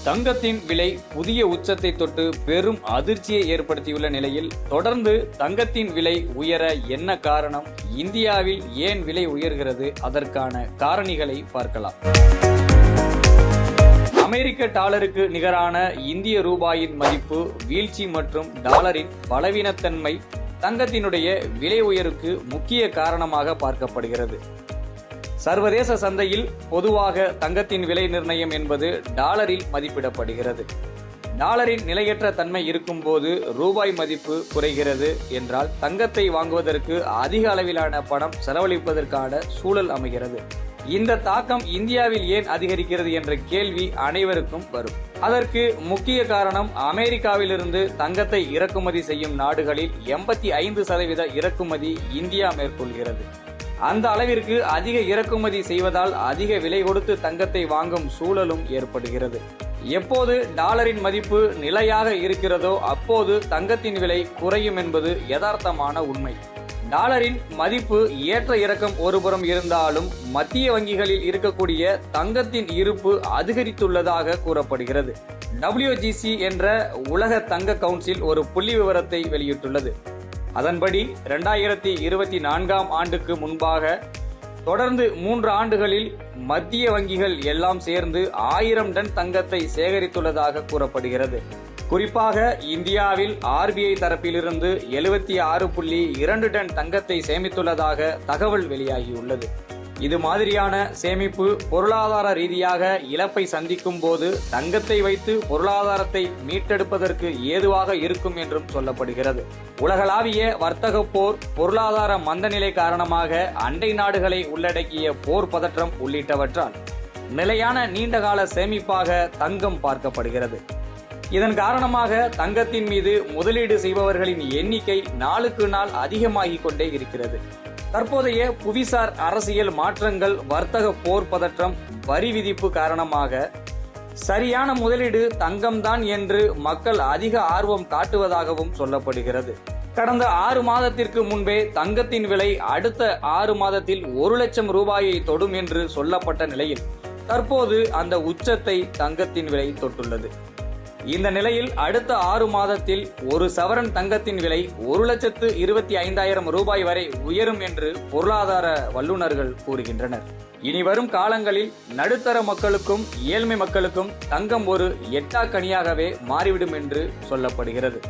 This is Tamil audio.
தங்கத்தின் விலை புதிய உச்சத்தை தொட்டு பெரும் அதிர்ச்சியை ஏற்படுத்தியுள்ள நிலையில் தொடர்ந்து தங்கத்தின் விலை உயர என்ன காரணம், இந்தியாவில் ஏன் விலை உயர்கிறது, அதற்கான காரணிகளை பார்க்கலாம். அமெரிக்க டாலருக்கு நிகரான இந்திய ரூபாயின் மதிப்பு வீழ்ச்சி மற்றும் டாலரின் பலவீனத்தன்மை தங்கத்தினுடைய விலை உயருக்கு முக்கிய காரணமாக பார்க்கப்படுகிறது. சர்வதேச சந்தையில் பொதுவாக தங்கத்தின் விலை நிர்ணயம் என்பது டாலரில் மதிப்பிடப்படுகிறது. டாலரின் நிலையற்ற தன்மை இருக்கும் போது ரூபாய் மதிப்பு குறைகிறது என்றால் தங்கத்தை வாங்குவதற்கு அதிக அளவிலான பணம் செலவழிப்பதற்கான சூழல் அமைகிறது. இந்த தாக்கம் இந்தியாவில் ஏன் அதிகரிக்கிறது என்ற கேள்வி அனைவருக்கும் வரும். அதற்கு முக்கிய காரணம், அமெரிக்காவிலிருந்து தங்கத்தை இறக்குமதி செய்யும் நாடுகளில் 85% இறக்குமதி இந்தியா மேற்கொள்கிறது. அந்த அளவிற்கு அதிக இறக்குமதி செய்வதால் அதிக விலை கொடுத்து தங்கத்தை வாங்கும் சூழலும் ஏற்படுகிறது. எப்போது டாலரின் மதிப்பு நிலையாக இருக்கிறதோ அப்போது தங்கத்தின் விலை குறையும் என்பது யதார்த்தமான உண்மை. டாலரின் மதிப்பு ஏற்ற இறக்கம் ஒருபுறம் இருந்தாலும் மத்திய வங்கிகளில் இருக்கக்கூடிய தங்கத்தின் இருப்பு அதிகரித்துள்ளதாக கூறப்படுகிறது. WGC என்ற உலக தங்க கவுன்சில் ஒரு புள்ளி விவரத்தை வெளியிட்டுள்ளது. அதன்படி 2024ஆம் ஆண்டுக்கு முன்பாக தொடர்ந்து 3 ஆண்டுகளில் மத்திய வங்கிகள் எல்லாம் சேர்ந்து 1000 டன் தங்கத்தை சேகரித்துள்ளதாக கூறப்படுகிறது. குறிப்பாக இந்தியாவில் RBI தரப்பிலிருந்து 76.2 டன் தங்கத்தை சேமித்துள்ளதாக தகவல் வெளியாகியுள்ளது. இது மாதிரியான சேமிப்பு பொருளாதார ரீதியாக இழப்பை சந்திக்கும் போது தங்கத்தை வைத்து பொருளாதாரத்தை மீட்டெடுப்பதற்கு ஏதுவாக இருக்கும் என்றும் சொல்லப்படுகிறது. உலகளாவிய வர்த்தக போர், பொருளாதார மந்தநிலை காரணமாக அண்டை நாடுகளை உள்ளடக்கிய போர் பதற்றம் உள்ளிட்டவற்றால் நிலையான நீண்டகால சேமிப்பாக தங்கம் பார்க்கப்படுகிறது. இதன் காரணமாக தங்கத்தின் மீது முதலீடு செய்பவர்களின் எண்ணிக்கை நாளுக்கு நாள் அதிகமாகிக் கொண்டே இருக்கிறது. தற்போதைய புவிசார் அரசியல் மாற்றங்கள், வர்த்தக போர் பதற்றம், வரி விதிப்பு காரணமாக சரியான முதலீடு தங்கம்தான் என்று மக்கள் அதிக ஆர்வம் காட்டுவதாகவும் சொல்லப்படுகிறது. கடந்த 6 மாதத்திற்கு முன்பே தங்கத்தின் விலை அடுத்த 6 மாதத்தில் 1 லட்சம் ரூபாயை தொடும் என்று சொல்லப்பட்ட நிலையில் தற்போது அந்த உச்சத்தை தங்கத்தின் விலை தொட்டுள்ளது. இந்த நிலையில் அடுத்த 6 மாதத்தில் 1 சவரன் தங்கத்தின் விலை 1,25,000 ரூபாய் வரை உயரும் என்று பொருளாதார வல்லுநர்கள் கூறுகின்றனர். இனி வரும் காலங்களில் நடுத்தர மக்களுக்கும் ஏழ்மை மக்களுக்கும் தங்கம் ஒரு எட்டாக்கனியாகவே மாறிவிடும் என்று சொல்லப்படுகிறது.